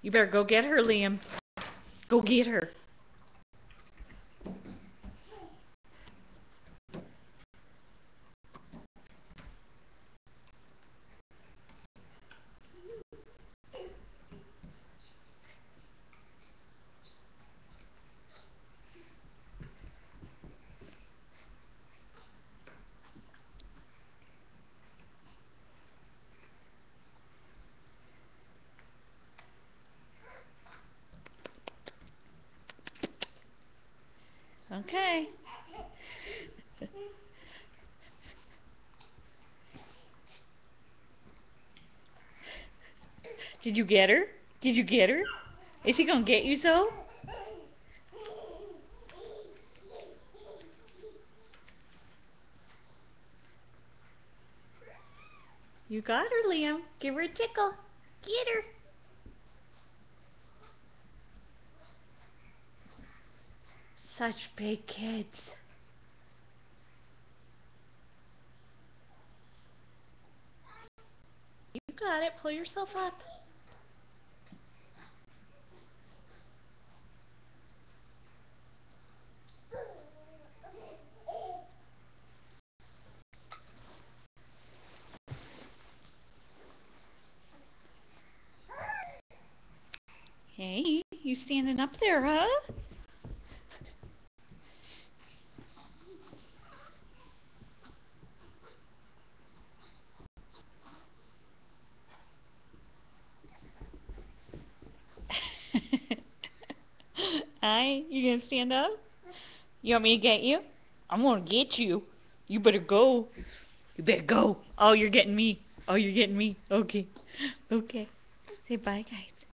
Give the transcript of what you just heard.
You better go get her, Liam. Go get her. Okay. Did you get her? Did you get her? Is he gonna get you so? You got her, Liam. Give her a tickle. Get her. Such big kids. You got it. Pull yourself up. Hey, you standing up there, huh? Hi, you gonna stand up? You want me to get you? I'm gonna get you. You better go. You better go. Oh, you're getting me. Oh, you're getting me. Okay. Okay. Say bye, guys.